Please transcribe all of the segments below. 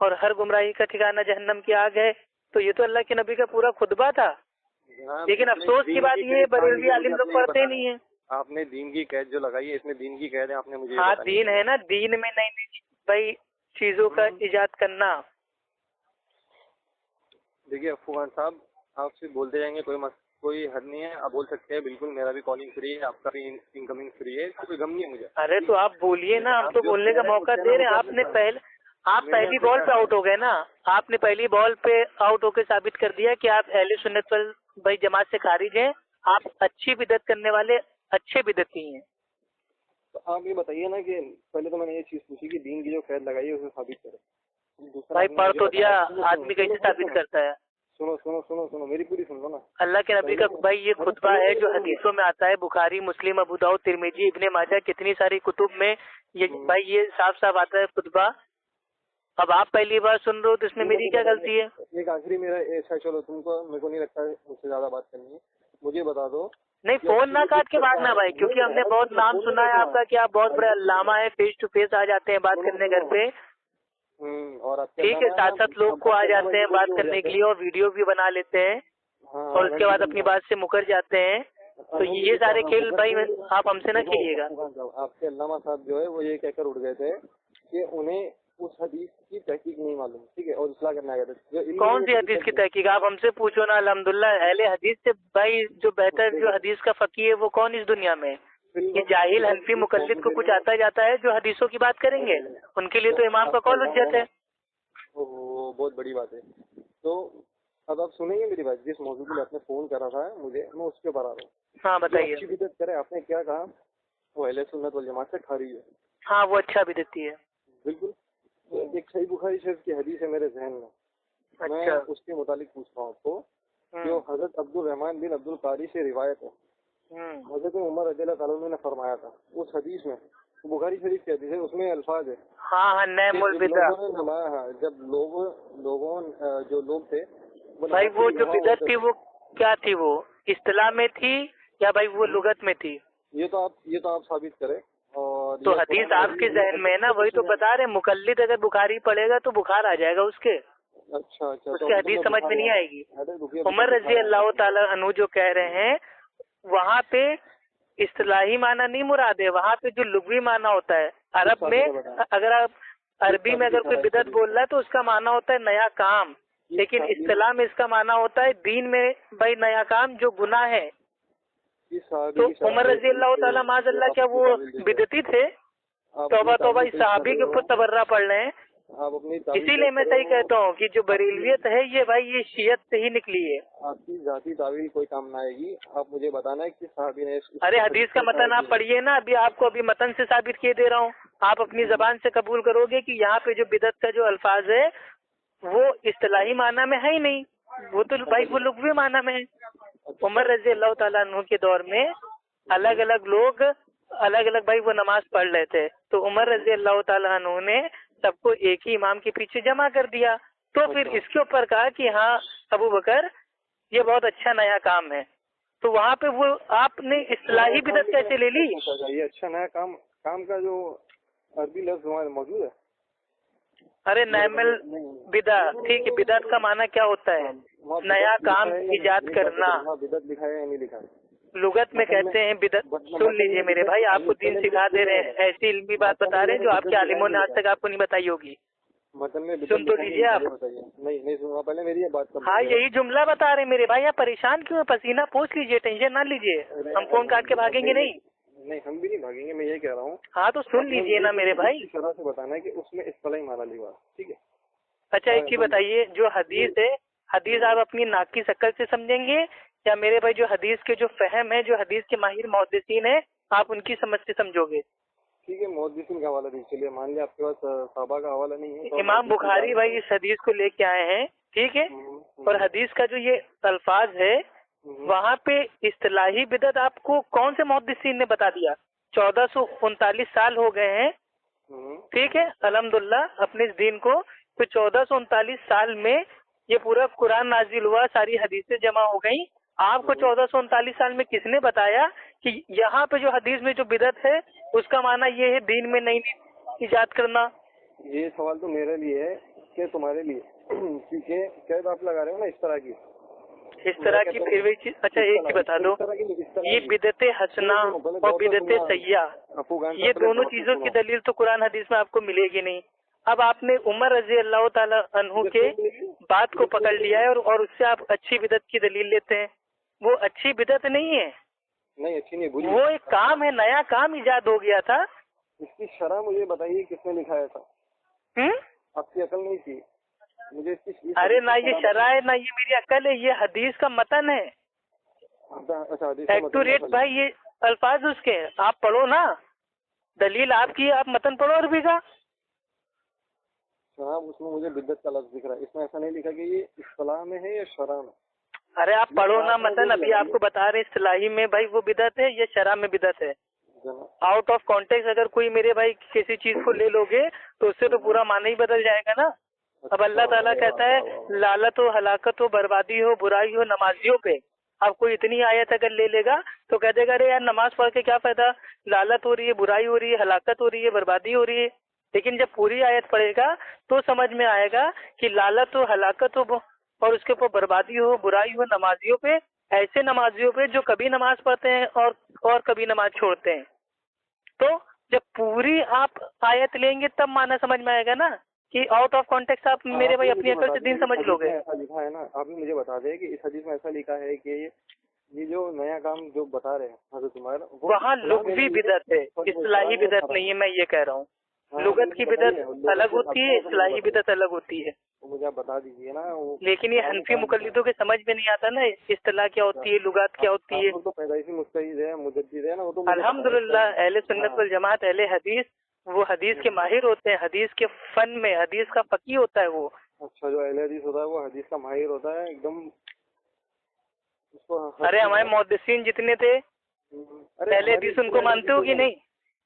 اور ہر گمراہی کا ٹھکانہ جہنم کی آگ ہے. تو یہ تو اللہ کے نبی کا پورا خطبہ تھا. لیکن افسوس کی بات یہ ہے بریلوی عالم لوگ پڑھتے نہیں ہیں. آپ نے دین کی قید جو لگائی ہے، اس میں دین کی قید ہے، آپ نے مجھے ہاں دین ہے نا، دین میں نئی نئی بھائی چیزوں کا ایجاد کرنا. دیکھیے افغان صاحب، آپ سے بولتے جائیں گے، کوئی حد نہیں ہے، آپ بول سکتے ہیں بالکل. میرا بھی کالنگ فری ہے، آپ کا بھی انکمنگ فری ہے، کوئی غم نہیں ہے مجھے. ارے تو آپ بولیے نا، ہم تو بولنے کا موقع دے رہے ہیں. آپ پہلی بال پہ آؤٹ ہو گئے نا. آپ نے پہلی بال پہ آؤٹ ہو کے ثابت کر دیا کہ آپ اہل سنت بھائی جماعت سے خارج ہیں. آپ اچھی بدعت کرنے والے اچھے بدعتی ہیں. تو آپ یہ بتائیے نا کہ پہلے تو میں نے یہ چیز پوچھی کہ دین کی جو قید لگائی ہے اسے ثابت کرے. بھائی پڑھ تو دیا، آدمی کیسے ثابت کرتا ہے؟ سنو میری پوری سن لو نا. اللہ کے نبی کا بھائی یہ خطبہ ہے جو حدیثوں میں آتا ہے، بخاری، مسلم، ابو داؤد، ترمذی، ابن ماجہ، کتنی ساری کتب میں بھائی یہ صاف صاف آتا ہے خطبہ. اب آپ پہلی بار سن رہے ہو تو اس میں میری کیا غلطی ہے؟ ایک آخری میرا ایسا، چلو تم کو، میرے کو نہیں لگتا ہے مجھ سے زیادہ بات کرنی ہے، مجھے بتا دو. نہیں فون نہ کاٹ کے بھاگنا بھائی، کیونکہ ہم نے بہت نام سنا ہے آپ کا کہ آپ بہت بڑے علامہ ہیں، فیس ٹو فیس آ جاتے ہیں بات کرنے گھر پہ. اور ٹھیک ہے، 7 لوگ کو آ جاتے ہیں بات کرنے کے لیے اور ویڈیو بھی بنا لیتے ہیں اور اس کے بعد اپنی بات سے مکر جاتے ہیں. تو یہ سارے کھیل بھائی آپ ہم سے نہ کھیلیے گا. آپ کے علامہ صاحب جو ہے وہ یہ کہہ کر اٹھ گئے تھے کہ انہیں اس حدیث کی تحقیق نہیں معلوم، ٹھیک ہے، اور اصلاح کرنے آ گئے تھے. کون سی حدیث کی تحقیق؟ آپ ہم سے پوچھو نا. الحمدللہ اہل حدیث سے بھائی جو بہتر جو حدیث کا فقیہ ہے وہ کون اس دنیا میں؟ یہ جاہل حنفی مقلد کو کچھ آتا جاتا ہے جو حدیثوں کی بات کریں گے، ان کے لیے تو امام کا قول حجت ہے. وہ بہت بڑی بات ہے. تو اب آپ سنیں گے میری بات. جس موضوع کے لیے آپ نے فون کرا تھا مجھے، میں اس کے اوپر آ رہا ہوں. ہاں بتائیے. اچھی بدعت کرے، آپ نے کیا کہا؟ وہ اہل سنت والجماعت سے خارج ہے. ہاں وہ اچھا بدعتی ہے. بالکل. ایک صحیح بخاری شریف کی حدیث ہے میرے ذہن میں، میں اس کے متعلق پوچھ رہا ہوں آپ کو. جو حضرت عبد الرحمن بن عبد القاری سے روایت ہے، حضرت عمر رضی اللہ تعالیٰ نے فرمایا تھا اس حدیث میں، بخاری شریف کی حدیث ہے، اس میں الفاظ ہے. ہاں نعم البدع. جب جو لوگ تھے بھائی وہ جو بدعت تھی وہ کیا تھی؟ وہ اصطلاح میں تھی یا بھائی وہ لغت میں تھی؟ یہ تو آپ ثابت کریں. اور تو حدیث آپ کے ذہن میں ہے نا، وہی تو بتا رہے. مقلد اگر بخاری پڑھے گا تو بخار آ جائے گا اس کے. اچھا اس کی حدیث سمجھ میں نہیں آئے گی. عمر رضی اللہ تعالیٰ عنہ جو کہہ رہے ہیں وہاں پہ اصطلاحی معنی نہیں مراد ہے، وہاں پہ جو لغوی معنی ہوتا ہے. عرب میں اگر آپ عربی میں اگر کوئی بدعت بول رہا ہے تو اس کا معنی ہوتا ہے نیا کام، لیکن اصطلاح میں اس کا معنی ہوتا ہے دین میں بھائی نیا کام جو گناہ ہے. تو عمر رضی اللہ تعالیٰ معاذ اللہ کیا وہ بدعتی تھے؟ توبہ توبہ، اس صحابی کے اوپر تبرہ پڑھ رہے ہیں. اسی لیے میں صحیح کہتا ہوں کہ جو بریلویت ہے یہ بھائی یہ شیعت سے ہی نکلی ہے. آپ کی ذاتی تعویل کوئی کام نہ آئے گی. آپ مجھے بتانا ہے کہ صحابی نے ارے حدیث کا متن آپ پڑھیے نا. ابھی آپ کو ابھی متن سے ثابت کیے دے رہا ہوں. آپ اپنی زبان سے قبول کرو گے کہ یہاں پہ جو بدعت کا جو الفاظ ہے وہ اصطلاحی معنی میں ہے ہی نہیں، وہ تو بھائی وہ لغوی معنی میں ہے. عمر رضی اللہ تعالیٰ عنہ کے دور میں الگ الگ لوگ الگ الگ بھائی وہ نماز پڑھ رہے تھے، تو عمر رضی اللہ تعالیٰ عنہ نے سب کو ایک ہی امام کے پیچھے جمع کر دیا. تو پھر اس کے اوپر کہا کہ ہاں ابو بکر یہ بہت اچھا نیا کام ہے. تو وہاں پہ وہ آپ نے اصطلاحی بدعت کیسے لے لی؟ یہ اچھا نیا کام کا جو عربی لفظ موجود ہے. ارے نعم البدع، ٹھیک ہے، بدعت کا معنی کیا ہوتا ہے؟ نیا کام ایجاد کرنا. بدعت لکھا ہے یا نہیں لکھا ہے؟ لغت میں کہتے ہیں بدعت. سن لیجئے میرے بھائی، آپ کو دین سکھا دے رہے ہیں، ایسی علمی بات بتا رہے ہیں جو آپ کے عالموں نے آج تک آپ کو نہیں بتائی ہوگی. سن تو لیجیے آپ. نہیں سنوا، پہلے میری یہ بات. ہاں یہی جملہ بتا رہے ہیں میرے بھائی. آپ پریشان کیوں ہیں؟ پسینہ پوچھ لیجیے، ٹینشن نہ لیجیے. ہم فون کاٹ کے بھاگیں گے نہیں. نہیں ہم بھی نہیں بھاگیں گے، میں یہ کہہ رہا ہوں. ہاں تو سن لیجیے نا میرے بھائی. اس طرح سے بتانا ہے کہ اس میں اصطلاحی معنی لکھا. ٹھیک ہے. اچھا ایک چیز بتائیے، جو حدیث ہے، حدیث آپ اپنی ناک کی شکل سے سمجھیں گے یا میرے بھائی جو حدیث کے جو فہم ہے، جو حدیث کے ماہر محدثین ہیں، آپ ان کی سمجھ سے سمجھو گے؟ ٹھیک ہے، محدثین کا حوالہ دیجیے. چلیے مان لیا آپ کے پاس صحابہ کا حوالہ نہیں ہے. امام بخاری بھائی اس حدیث کو لے کے آئے ہیں، ٹھیک ہے، اور حدیث کا جو یہ الفاظ ہے وہاں پہ اصطلاحی بدعت آپ کو کون سے محدثین نے بتا دیا؟ 1439 سال ہو گئے ہیں، ٹھیک ہے، الحمدللہ اپنے اس دین کو. تو 1439 سال میں یہ پورا قرآن نازل ہوا، ساری حدیثیں جمع ہو گئیں. آپ کو 1439 سال میں کس نے بتایا کہ یہاں پہ جو حدیث میں جو بدعت ہے اس کا معنی یہ ہے دین میں نئی ایجاد کرنا؟ یہ سوال تو میرے لیے ہے کہ تمہارے لیے کیونکہ قید آپ لگا رہے ہو نا اس طرح کی پھر وہی چیز. اچھا ایک چیز بتا دو, یہ بدعت حسنہ اور بدعت سیاح یہ دونوں چیزوں کی دلیل تو قرآن حدیث میں آپ کو ملے گی نہیں. اب آپ نے عمر رضی اللہ تعالی عنہ کے بات کو پکڑ لیا ہے اور اس سے آپ اچھی بدعت کی دلیل لیتے ہیں. وہ اچھی بدعت نہیں ہے, نہیں اچھی نہیں, وہ ایک کام ہے, نیا کام ایجاد ہو گیا تھا. اس کی شرح مجھے بتائیے کس نے لکھا ہے تھا؟ آپ کی عقل نہیں تھی مجھے اس کی. ارے نہ یہ شرح ہے نہ یہ میری عقل ہے, یہ حدیث کا متن ہے. ایکٹوریٹ بھائی یہ الفاظ اس کے آپ پڑھو نا, دلیل آپ کی, آپ متن پڑھو عربی کا. جناب اس میں مجھے بدعت کا لفظ دکھ رہا ہے, اس میں ایسا نہیں لکھا کہ یہ اصطلاح میں ہے یا شرح میں. ارے آپ پڑھو نا متن, ابھی آپ کو بتا رہے اصطلاحی میں بھائی وہ بدعت ہے, یہ شرح میں بدعت ہے. آؤٹ آف کانٹیکس اگر کوئی میرے بھائی کسی چیز کو لے لو گے تو اس سے تو پورا معنی ہی بدل جائے گا نا. اب اللہ تعالیٰ کہتا ہے لالت ہو, ہلاکت ہو, بربادی ہو, برائی ہو نمازیوں پہ. اب کوئی اتنی آیت اگر لے لے گا تو کہہ دے گا ارے یار نماز پڑھ کے کیا فائدہ, لالت ہو رہی ہے, برائی ہو رہی ہے, ہلاکت ہو رہی ہے, بربادی ہو رہی ہے. لیکن جب پوری آیت پڑھے گا تو سمجھ میں آئے گا کہ لالت ہو, ہلاکت ہو اور اس کے اوپر بربادی ہو, برائی ہو نمازیوں پہ, ایسے نمازیوں پہ جو کبھی نماز پڑھتے ہیں اور کبھی نماز چھوڑتے ہیں. تو جب پوری آپ آیت لیں گے تب معنی سمجھ میں آئے گا نا, کہ آؤٹ آف کانٹیکٹ آپ میرے بھائی اپنی عقل سے دین سمجھ لو گے. ایسا لکھا ہے نا, آپ مجھے بتا دیں کہ اس حدیث میں ایسا لکھا ہے کہ یہ جو نیا کام جو بتا رہے ہیں حضرت عمر, وہاں لغوی بدعت ہے, اصطلاحی بدعت نہیں ہے. میں یہ کہہ رہا ہوں لغت کی بدعت الگ ہوتی ہے, اصطلاحی بدعت الگ ہوتی ہے. مجھے آپ بتا دیجیے نا. لیکن یہ حنفی مقلدوں کے سمجھ میں نہیں آتا نا اصطلاح کیا ہوتی ہے, لغات کیا ہوتی ہے. تو پیدائشی مجتہد ہے, مجدد ہے نا, وہ تو الحمدللہ اہل سنت والجماعت اہل حدیث وہ حدیث کے ماہر ہوتے ہیں, حدیث کے فن میں حدیث کا فقیہ ہوتا ہے وہ. اچھا, جو اہل حدیث ہوتا ہے وہ حدیث کا ماہر ہوتا ہے ایک دم. ارے ہمارے محدثین جتنے تھے اہل حدیث ان کو مانتے ہو کہ نہیں؟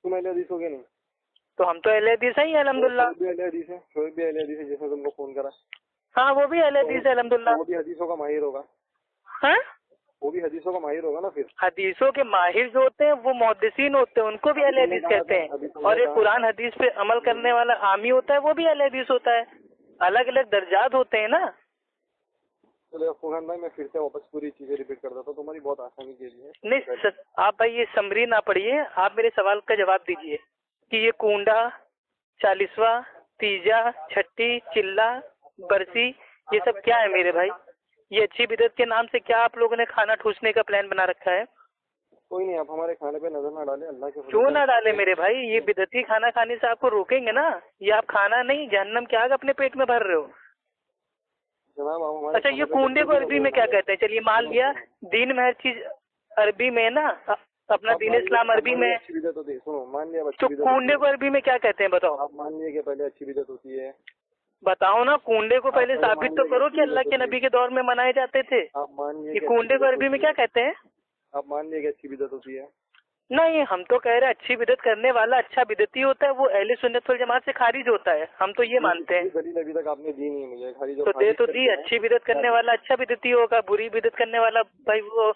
تم اہل حدیث ہو گے نہیں تو ہم تو اہل حدیث ہیں الحمدللہ. اہل حدیث ہے, شعیب بھی اہل حدیث ہے جس نے تم کو فون کرا. ہاں وہ بھی اہل حدیث ہے الحمدللہ. وہ بھی حدیثوں کا ماہر ہوگا. ہاں وہ بھی حدیثوں کا ماہر ہوگا نا. پھر حدیثوں کے ماہر جو ہوتے ہیں وہ محدثین ہوتے ہیں, ان کو بھی اہل حدیث کہتے ہیں. اور ایک قرآن حدیث پہ عمل کرنے والا عامی ہوتا ہے, وہ بھی اہل حدیث ہوتا ہے. الگ الگ درجات ہوتے ہیں نا. چلے فوران بھائی میں پھر سے واپس پوری چیزیں ریپیٹ کر دیتا ہوں تمہاری بہت آسانی کے لیے. نہیں آپ بھائی یہ سمری نہ پڑھیے, آپ میرے سوال کا جواب دیجیے کہ یہ کونڈا, 40واں, تیجا, چھٹی, چلا, برسی یہ سب کیا ہے میرے بھائی؟ یہ اچھی بدعت کے نام سے کیا آپ لوگوں نے کھانا ٹھوسنے کا پلان بنا رکھا ہے؟ کوئی نہیں, آپ ہمارے کھانے پہ نظر نہ ڈالیں, اللہ کے کیوں نہ ڈالے میرے بھائی؟ یہ بدعتی کھانا کھانے سے آپ کو روکیں گے نا. یہ آپ کھانا نہیں جہنم کی آگ اپنے پیٹ میں بھر رہے ہو جناب. اچھا یہ کونڈے کو عربی میں کیا کہتے ہیں؟ چلیے مان لیا دین میں ہر چیز عربی میں ہے نا, اپنا دین اسلام عربی میں, سنو مان لیا تو کونڈے کو عربی میں کیا کہتے ہیں بتاؤ؟ آپ مان لیے کہ پہلے اچھی بدعت ہوتی ہے. بتاؤ نا, کنڈے کو پہلے ثابت تو کرو کہ اللہ کے نبی کے دور میں منائے جاتے تھے. آپ مان لیے کہ کنڈے کو عربی میں کیا کہتے ہیں؟ آپ مان لیے کہ اچھی بدعت ہوتی ہے. نہیں, ہم تو کہہ رہے اچھی بدعت کرنے والا اچھا بدعتی ہوتا ہے, وہ اہل سنت والجماعت سے خارج ہوتا ہے. ہم تو یہ مانتے ہیں. دلیل ابھی تک آپ نے دی نہیں مجھے. تو دے تو دی, اچھی بدعت کرنے والا اچھا بدعتی ہوگا, بری بدعت کرنے والا بھائی وہ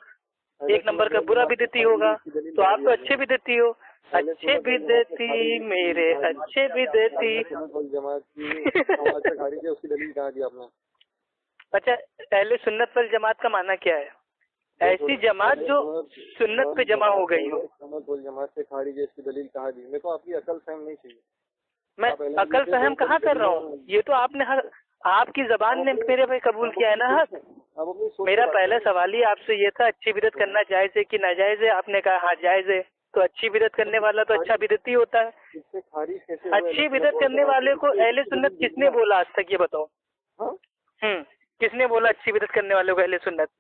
ایک نمبر کا برا بدعتی ہوگا. تو آپ تو اچھے بدعتی ہو. اچھے بدعتی میرے اچھے بدعتی. اس کی دلیل کہاں دی آپ نے؟ اچھا اہل سنت والجماعت کا معنی کیا ہے؟ ایسی جماعت جو سنت پہ جمع ہو گئی ہو. سنت والجماعت سے خارج ہے, اس کی دلیل کہاں دی؟ میرے کو آپ کی عقل فہم نہیں چاہیے. میں عقل فہم کہاں کر رہا ہوں؟ یہ تو آپ نے آپ کی زبان نے میرے بھائی قبول کیا ہے نا حق. میرا پہلا سوال ہی آپ سے یہ تھا اچھی بدعت کرنا جائز ہے کہ ناجائز ہے؟ آپ نے کہا ہاں جائز ہے. تو اچھی بدعت کرنے والا تو اچھا بدعتی ہوتا ہے. اچھی بدعت کرنے والے کو اہل سنت کس نے بولا آج تک, یہ بتاؤ؟ کس نے بولا اچھی بدعت کرنے والے کو اہل سنت؟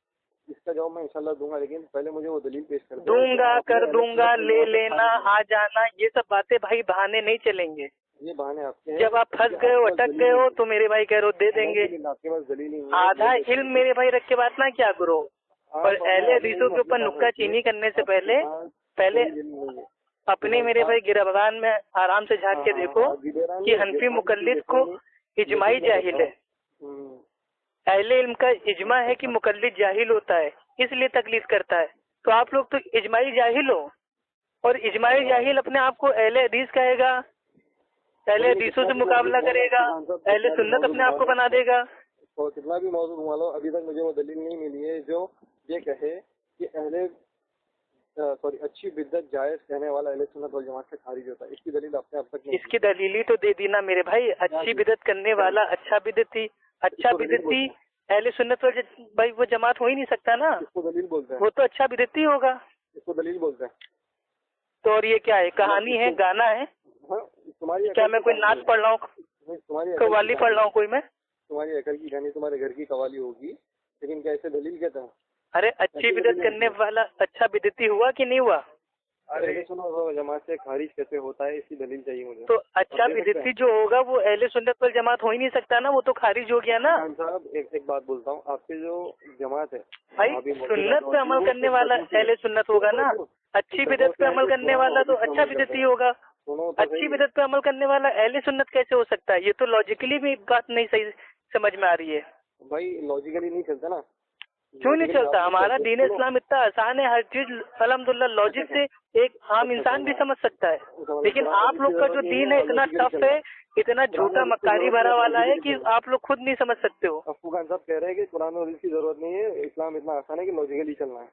اس کا جواب میں انشاءاللہ دوں گا, لیکن پہلے مجھے وہ دلیل پیش کر دوں گا, کر دوں گا, لے لینا, آ جانا, یہ سب باتیں بھائی بہانے نہیں چلیں گے. یہ بہانے آپ کے, جب آپ پھنس گئے ہو, اٹک گئے ہو تو میرے بھائی کہہ رہو دے دیں گے. آپ کے پاس دلیل نہیں. آدھا علم میرے بھائی رکھ کے بات نہ کیا کرو. اور اہل حدیثوں کے اوپر نکتہ چینی کرنے سے پہلے اپنے میرے بھائی گربان میں آرام سے جھانک کے دیکھو کہ حنفی مقلد کو اجماعی جاہل ہے. اہل علم کا اجماع ہے کہ مقلد جاہل ہوتا ہے, اس لیے تقلید کرتا ہے. تو آپ لوگ تو اجماعی جاہل ہو, اور اجماعی جاہل اپنے آپ کو اہل حدیث کہے گا. اہل حدیثوں سے مقابلہ کرے گا، اہل سنت اپنے آپ کو بنا دے گا. اور کتنا بھی موضوع گھما لو، ابھی تک مجھے وہ دلیل نہیں ملی ہے جو یہ کہے کہ اچھی بدعت جائز کہنے والا اہل سنت والجماعت سے خارج ہوتا ہے. اس کی دلیل آپ نے اب تک نہیں اس کی دلیل ہی تو دے دی نا میرے بھائی. اچھی بدعت کرنے والا اچھا بدعتی، اچھا بدعتی اہل سنت بھائی وہ جماعت ہو ہی نہیں سکتا نا. اس کو دلیل بولتے ہیں، وہ تو اچھا بدعتی ہوگا. اس کو دلیل بولتے ہیں. تو اور یہ کیا ہے؟ کہانی ہے، گانا ہے؟ ہاں تمہاری کیا میں کوئی نعت پڑھ رہا ہوں، قوالی پڑھ رہا ہوں کوئی؟ میں تمہاری عقل کی کہانی تمہارے گھر کی قوالی ہوگی، لیکن کیا اسے دلیل کہتا ہے؟ ارے اچھی بدعت کرنے والا اچھا بدعتی ہوا کہ نہیں ہوا؟ ارے سنو، جماعت سے خارج کیسے ہوتا ہے اس کی دلیل چاہیے مجھے. تو اچھا بدعتی جو ہوگا وہ اہل سنت والجماعت ہو ہی نہیں سکتا نا، وہ تو خارج ہو گیا نا. خان صاحب ایک بات بولتا ہوں، آپ کی جو جماعت ہے بھائی سنت پہ عمل کرنے والا اہل سنت ہوگا نا. اچھی بدعت پہ عمل کرنے والا تو اچھا بدعتی ہوگا. اچھی بدعت پہ عمل کرنے والا اہل سنت کیسے ہو سکتا ہے؟ یہ تو لاجیکلی بھی بات نہیں صحیح سمجھ میں آ رہی ہے. بھائی لاجیکلی نہیں چلتا نا. کیوں نہیں چلتا؟ ہمارا دین اسلام اتنا آسان ہے، ہر چیز الحمدللہ لاجک سے ایک عام انسان بھی سمجھ سکتا ہے. لیکن آپ لوگ کا جو دین ہے اتنا ٹف ہے، اتنا جھوٹا مکاری بھرا والا ہے کہ آپ لوگ خود نہیں سمجھ سکتے ہو. افو خان صاحب کہہ رہے ہیں کہ قرآن و حدیث کی ضرورت نہیں ہے، اسلام اتنا آسان ہے کہ لاجیکلی چلنا ہے.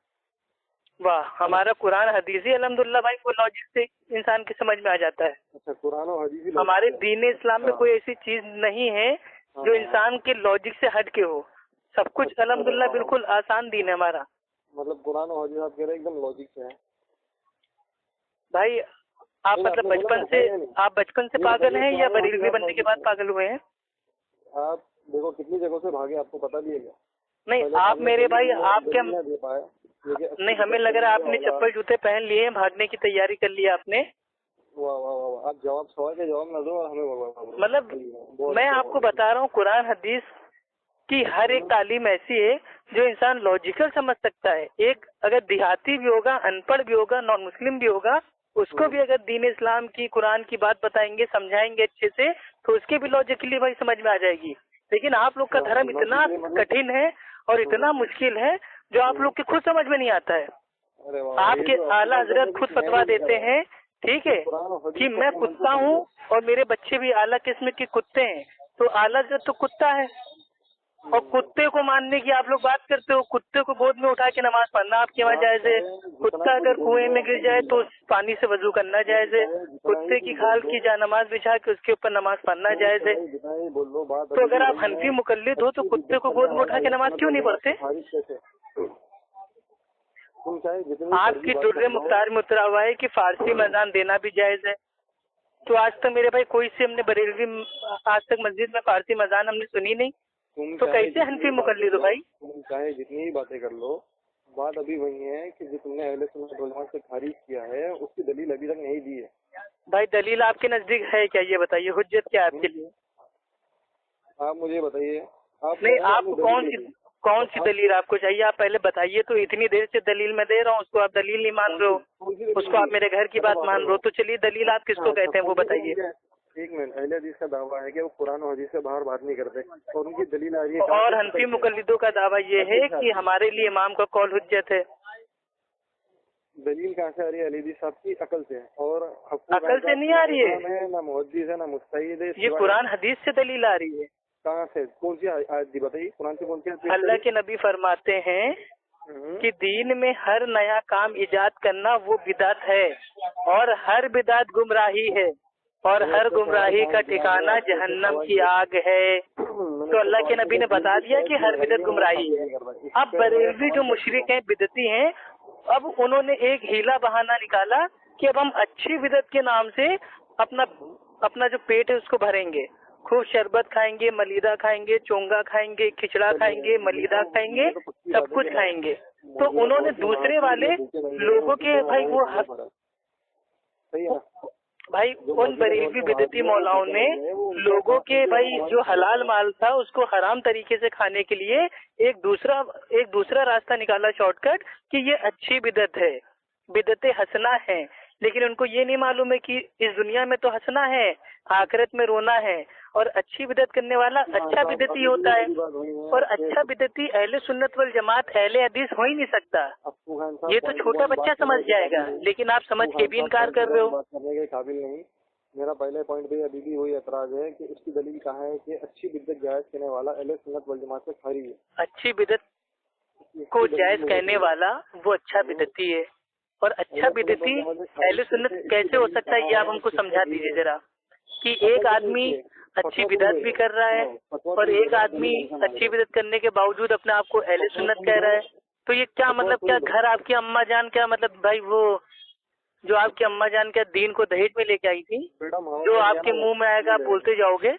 واہ، ہمارا قرآن حدیث ہی الحمدللہ بھائی وہ لاجک سے انسان کی سمجھ میں آ جاتا ہے. اچھا قرآن و حدیث ہمارے دین اسلام میں کوئی ایسی چیز نہیں ہے جو انسان کے لاجک سے ہٹ کے ہو. سب کچھ الحمدللہ بالکل آسان دین ہے ہمارا. مطلب قرآن و حدیث آپ کہہ رہے ہیں ایک دم لاجک سے ہے. بھائی آپ مطلب بچپن سے پاگل ہیں یا بریلوی بننے کے بعد پاگل ہوئے ہیں؟ آپ دیکھو کتنی جگہوں سے بھاگے، آپ کو پتا بھی ہے کیا؟ نہیں آپ میرے بھائی آپ کیا نہیں، ہمیں لگ رہا ہے آپ نے چپل جوتے پہن لیے ہیں، بھاگنے کی تیاری کر لی آپ نے. واہ واہ واہ، آپ سوال کے جواب نہ دو اور ہمیں مطلب میں آپ کو بتا رہا ہوں قرآن حدیث کی ہر ایک تعلیم ایسی ہے جو انسان لاجیکل سمجھ سکتا ہے. ایک اگر دیہاتی بھی ہوگا، ان پڑھ بھی ہوگا، نان مسلم بھی ہوگا، اس کو بھی اگر دین اسلام کی قرآن کی بات بتائیں گے، سمجھائیں گے اچھے سے، تو اس کے بھی لاجیکلی بھائی سمجھ میں آ جائے گی. لیکن آپ لوگ کا دھرم اتنا کٹھن ہے اور اتنا مشکل ہے جو آپ لوگ کے خود سمجھ میں نہیں آتا ہے. آپ کے اعلیٰ حضرت خود فتویٰ دیتے ہیں، ٹھیک ہے، کہ میں کتا ہوں اور میرے بچے بھی اعلیٰ قسم کے کتے ہیں. تو اعلیٰ حضرت تو کتا ہے اور کتے کو ماننے کی آپ لوگ بات کرتے ہو. کتے کو گود میں اٹھا کے نماز پڑھنا آپ کے وہاں جائز ہے. کتا اگر کنویں میں گر جائے تو پانی سے وضو کرنا جائز ہے. کتے کی کھال کی جا نماز بچھا کے اس کے اوپر نماز پڑھنا جائز ہے. تو اگر آپ حنفی مقلد ہو تو کتے کو گود میں اٹھا کے نماز کیوں نہیں پڑھتے؟ آپ کی در مختار میں اترا ہوا ہے کہ فارسی اذان دینا بھی جائز ہے. تو آج تک میرے بھائی کوئی سے ہم نے بریلوی آج تک مسجد میں فارسی اذان ہم نے سنی نہیں. تو کیسے حنفی مقلد ہو بھائی؟ تم چاہے جتنی ہی باتیں کر لو، بات ابھی وہی ہے کہ جو تم نے اہل سنت والجماعت سے خارج کیا ہے اس کی دلیل ابھی تک نہیں دی ہے. بھائی دلیل آپ کے نزدیک ہے کیا؟ یہ بتائیے حجت کیا ہے آپ کے لیے؟ آپ مجھے بتائیے. نہیں آپ کون سی دلیل آپ کو چاہیے؟ آپ پہلے بتائیے. تو اتنی دیر سے دلیل میں دے رہا ہوں، اس کو آپ دلیل نہیں مان رہے ہو، اس کو آپ میرے گھر کی بات مان رہے ہو. تو چلیے دلیل آپ کس کو کہتے ہیں وہ بتائیے. ایک منٹ. اہل حدیث کا دعویٰ ہے کہ وہ قرآن و حدیث سے باہر بات نہیں کرتے اور ان کی دلیل آ رہی ہے. اور حنفی مقلدوں کا دعویٰ یہ ہے کہ ہمارے لیے امام کا قول حجت ہے. دلیل کہاں سے آ رہی ہے؟ علی صاحب کی عقل سے. اور عقل سے نہیں آ رہی ہے، نہ محدث ہے نہ مجتہد ہے. یہ قرآن حدیث سے دلیل آ رہی ہے. کہاں سے؟ کون سی آیت دی بتائیے؟ قرآن سے کون سی آیت؟ اللہ کے نبی فرماتے ہیں کہ دین میں ہر نیا کام ایجاد کرنا وہ بدعت ہے اور ہر بدعت گمراہی ہے اور ہر گمراہی کا ٹھکانہ جہنم کی آگ ہے. تو اللہ کے نبی نے بتا دیا کہ ہر بدعت گمراہی ہے. اب بریلوی جو مشرک ہیں، بدعتی ہیں، اب انہوں نے ایک ہیلا بہانہ نکالا کہ اب ہم اچھی بدعت کے نام سے اپنا جو پیٹ ہے اس کو بھریں گے. خوب شربت کھائیں گے، ملیدہ کھائیں گے، چونگا کھائیں گے، کھچڑا کھائیں گے، ملیدہ کھائیں گے، سب کچھ کھائیں گے. تو انہوں نے دوسرے والے لوگوں کے بھائی ان بریلوی بدعتی مولاؤں نے لوگوں کے بھائی جو حلال مال تھا اس کو حرام طریقے سے کھانے کے لیے ایک دوسرا راستہ نکالا، شارٹ کٹ، کہ یہ اچھی بدعت ہے، بدعت حسنہ ہے. لیکن ان کو یہ نہیں معلوم ہے کہ اس دنیا میں تو ہنسنا ہے، آخرت میں رونا ہے. اور اچھی بدعت کرنے والا اچھا بدعتی ہوتا ہے، اور اچھا بدعتی اہل سنت والجماعت اہل حدیث ہو ہی نہیں سکتا. یہ تو چھوٹا بچہ سمجھ جائے گا، لیکن آپ سمجھ کے بھی انکار کر رہے ہو. کرنے کے قابل نہیں. میرا پہلے پوائنٹ بھی ابھی بھی وہی اعتراض ہے کہ اس کی دلیل کہاں ہے کہ اچھی بدعت جائز کہنے والا اہل سنت والجماعت سے خارج ہے. اچھی بدعت کو جائز کہنے والا وہ اچھا بدعتی ہے، اور اچھا بدعتی اہل سنت کیسے ہو سکتا ہے یہ آپ ہم کو سمجھا دیجیے ذرا، کہ ایک آدمی اچھی بدعت بھی کر رہا ہے اور ایک آدمی اچھی بدعت کرنے کے باوجود اپنے آپ کو اہل سنت کہہ رہا ہے، تو یہ کیا مطلب؟ کیا گھر آپ کی اماں جان کیا مطلب بھائی، وہ جو آپ کی اماں جان کیا دین کو دہیج میں لے کے آئی تھی، جو آپ کے منہ میں آئے گا آپ بولتے جاؤ گے؟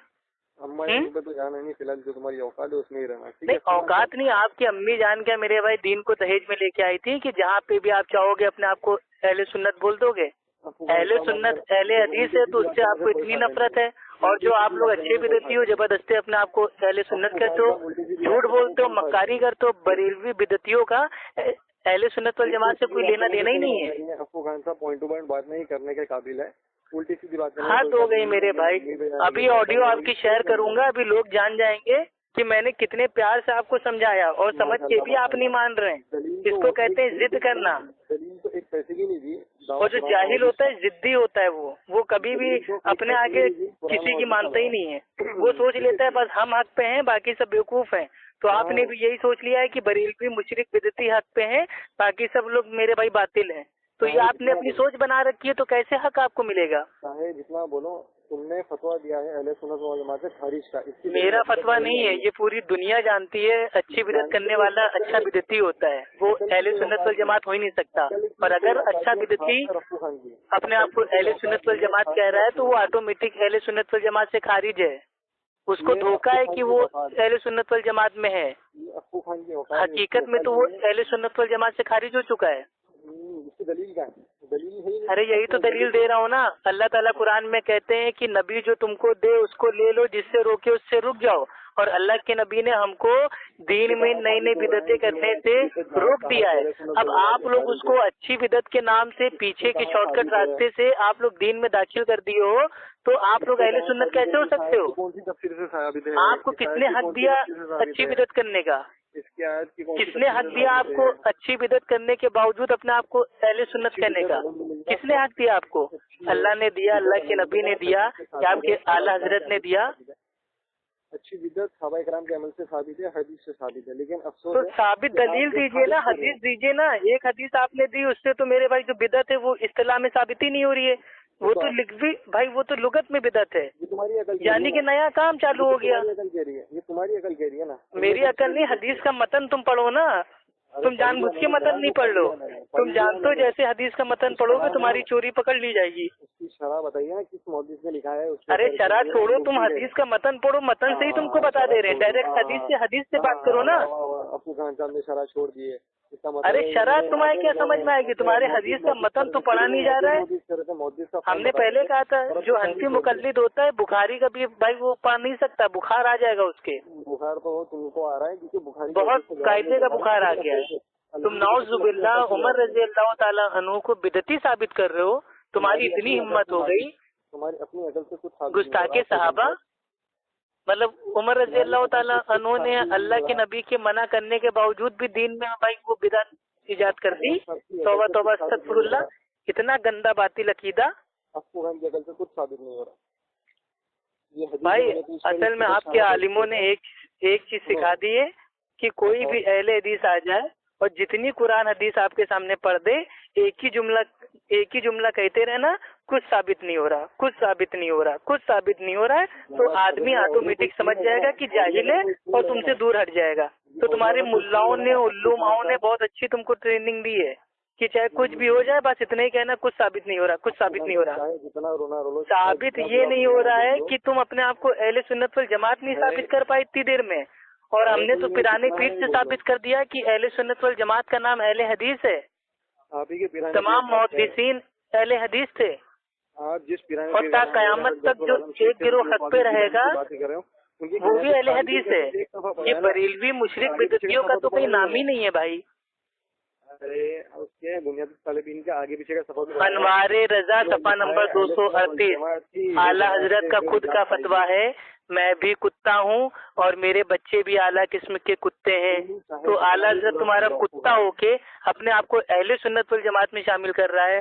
تو جانا نہیں، فی الحال جو تمہاری اوقات ہے اس میں ہی رہنا. نہیں اوقات نہیں، آپ کی امی جان کیا میرے بھائی دین کو دہیج میں لے کے آئی تھی کہ جہاں پہ بھی آپ چاہو گے اپنے آپ کو اہل سنت بول دو گے؟ اہل سنت اہل حدیث ہے تو اس سے آپ کو اتنی نفرت ہے، اور جو آپ لوگ اچھے بدعتی ہو زبردستی اپنے آپ کو اہل سنت کہتے ہو، جھوٹ بولتے ہو، مکاری کرتے ہو، بریلوی بدعتیوں کا اہل سنت والجماعت سے کوئی لینا دینا ہی نہیں ہے. افو خان صاحب پوائنٹ ٹو پوائنٹ بات نہیں کرنے کے قابل ہے، الٹی سیدھی بات کریں. حد ہو گئی میرے بھائی، ابھی آڈیو آپ کی شیئر کروں گا، ابھی لوگ جان جائیں گے کہ میں نے کتنے پیار سے آپ کو سمجھایا اور سمجھ کے بھی آپ نہیں مان رہے ہیں. اس کو کہتے ہیں ضد کرنا. دلیل تو ایک پیسے کی نہیں دی. اور جو جاہل ہوتا ہے ضدی ہوتا ہے، وہ کبھی بھی اپنے آگے کسی کی مانتا ہی نہیں ہے. وہ سوچ لیتا ہے بس ہم حق پہ ہیں باقی سب بیوقوف ہیں. تو آپ نے بھی یہی سوچ لیا ہے کہ بریلوی مشرک بدعتی حق پہ ہیں، باقی سب لوگ میرے بھائی باطل ہیں. تو یہ آپ نے اپنی سوچ بنا رکھی ہے، تو کیسے حق آپ کو ملے گا؟ چاہے جتنا بولو، تم نے فتویٰ دیا ہے اہل سنت والجماعت سے خارج کا. میرا فتویٰ نہیں ہے، یہ پوری دنیا جانتی ہے. اچھی بدعت کرنے والا اچھا بدعتی ہوتا ہے، وہ اہل سنت والجماعت ہو ہی نہیں سکتا. اور اگر اچھا بدعتی اپنے آپ کو اہل سنت والجماعت کہہ رہا ہے تو وہ آٹومیٹک اہل سنت والجماعت سے خارج ہے. اس کو دھوکا ہے کہ وہ اہل سنت والجماعت میں ہے، حقیقت میں تو وہ اہل سنت والجماعت سے خارج ہو چکا ہے. دلیل کیا ہے؟ دلیل ارے یہی تو دلیل دے رہا ہوں نا. اللہ تعالیٰ قرآن میں کہتے ہیں کہ نبی جو تم کو دے اس کو لے لو، جس سے روکے اس سے رک جاؤ. اور اللہ کے نبی نے ہم کو دین میں نئی نئی بدعتیں کرنے سے روک دیا ہے. اب آپ لوگ اس کو اچھی بدعت کے نام سے پیچھے کے شارٹ کٹ راستے سے آپ لوگ دین میں داخل کر دیے ہو، تو آپ لوگ اہل سنت کیسے ہو سکتے ہو؟ کون سی تفسیر سے ثابت ہے؟ آپ کو کس نے حق دیا اچھی بدعت کرنے کا؟ کس نے حق دیا آپ کو اچھی بدعت کرنے کے باوجود اپنے آپ کو اہل سنت کہنے کا؟ کس نے حق دیا آپ کو؟ اللہ نے دیا، اللہ کے نبی نے دیا، یا آپ کے اعلیٰ حضرت نے دیا. اچھی بدعت صحابہ کرام کے عمل سے ثابت ہے، حدیث سے ثابت ہے، لیکن افسوس تو ثابت دلیل دیجیے نا، حدیث دیجیے نا. ایک حدیث آپ نے دی، اس سے تو میرے بھائی جو بدعت ہے وہ اصطلاح میں ثابت ہی نہیں ہو رہی ہے. وہ تو لکھوی بھائی، وہ تو لغت میں بدعت ہے، یعنی کہ نیا کام چالو ہو گیا. یہ تمہاری عقل کہہ رہی ہے نا. میری عقل نہیں، حدیث کا متن تم پڑھو نا. تم جان بوجھ کے متن نہیں پڑھ لو. تم جانتے ہو جیسے حدیث کا متن پڑھو گے تمہاری چوری پکڑ لی جائے گی. اس کی شرح بتائیے نا کس محدث نے لکھا ہے. ارے شرح چھوڑو، تم حدیث کا متن پڑھو، متن سے ہی تم کو بتا دے رہے ہیں. ڈائریکٹ حدیث سے بات کرو نا. ابو خان صاحب نے شرح چھوڑ دی ہے. ارے شرح تمہیں کیا سمجھ میں آئے گی؟ تمہارے حدیث کا متن تو پڑھا نہیں جا رہا ہے. ہم نے پہلے کہا تھا جو حنفی مقلد ہوتا ہے بخاری کا بھی بھائی وہ پڑھ نہیں سکتا، بخار آ جائے گا اس کے. بخار تو تم کو آ رہا ہے کیونکہ بخاری بہت قاعدے کا بخار آ گیا ہے. تم نعوذ باللہ عمر رضی اللہ تعالیٰ عنہ کو بدعتی ثابت کر رہے ہو. تمہاری اتنی ہمت ہو گئی. تمہاری اپنی عقل سے کچھ گستاخ صحابہ، مطلب عمر رضی اللہ تعالیٰ عنہ نے اللہ کے نبی کے منع کرنے کے باوجود بھی دین میں بھائی وہ بدعت ایجاد کر دی. توبہ توبہ استغفر اللہ. اتنا گندا باطل عقیدہ. عقل سے کچھ ثابت نہیں ہو رہا بھائی. اصل میں آپ کے عالموں نے ایک چیز سکھا دی ہے کہ کوئی بھی اہل حدیث آ جائے اور جتنی قرآن حدیث آپ کے سامنے پڑھ دے، ایک ہی جملہ کہتے رہنا، کچھ ثابت نہیں ہو رہا، کچھ ثابت نہیں ہو رہا، کچھ ثابت نہیں ہو رہا ہے. تو آدمی آٹومیٹک سمجھ جائے گا کہ جاہل ہے اور تم سے دور ہٹ جائے گا. تو تمہارے ملاؤں نے علماؤں نے بہت اچھی تم کو ٹریننگ دی ہے کہ چاہے کچھ بھی ہو جائے بس اتنا ہی کہنا کچھ ثابت نہیں ہو رہا، کچھ ثابت نہیں ہو رہا. ثابت یہ نہیں ہو رہا ہے کہ تم اپنے آپ کو اہل سنت والجماعت نہیں ثابت کر پائے اتنی دیر میں. اور ہم نے تو پرانے پیر سے ثابت کر دیا کہ اہل سنت والجماعت کا نام اہل حدیث ہے. تمام محدثین اہل حدیث تھے. اور تا قیامت تک جو ایک گروہ حق پہ رہے گا وہ بھی اہل حدیث ہے. یہ بریلوی مشرک بدعتیوں کا تو کوئی نام ہی نہیں ہے بھائی. بنیادی طالبین کا آگے پیچھے کا سفر. انوار رضا صفحہ نمبر 238. اعلیٰ حضرت کا خود کا فتویٰ ہے. میں بھی کتا ہوں اور میرے بچے بھی اعلیٰ قسم کے کتے ہیں. تو اعلیٰ حضرت تمہارا کتا ہو کے اپنے آپ کو اہل سنت والجماعت میں شامل کر رہا ہے.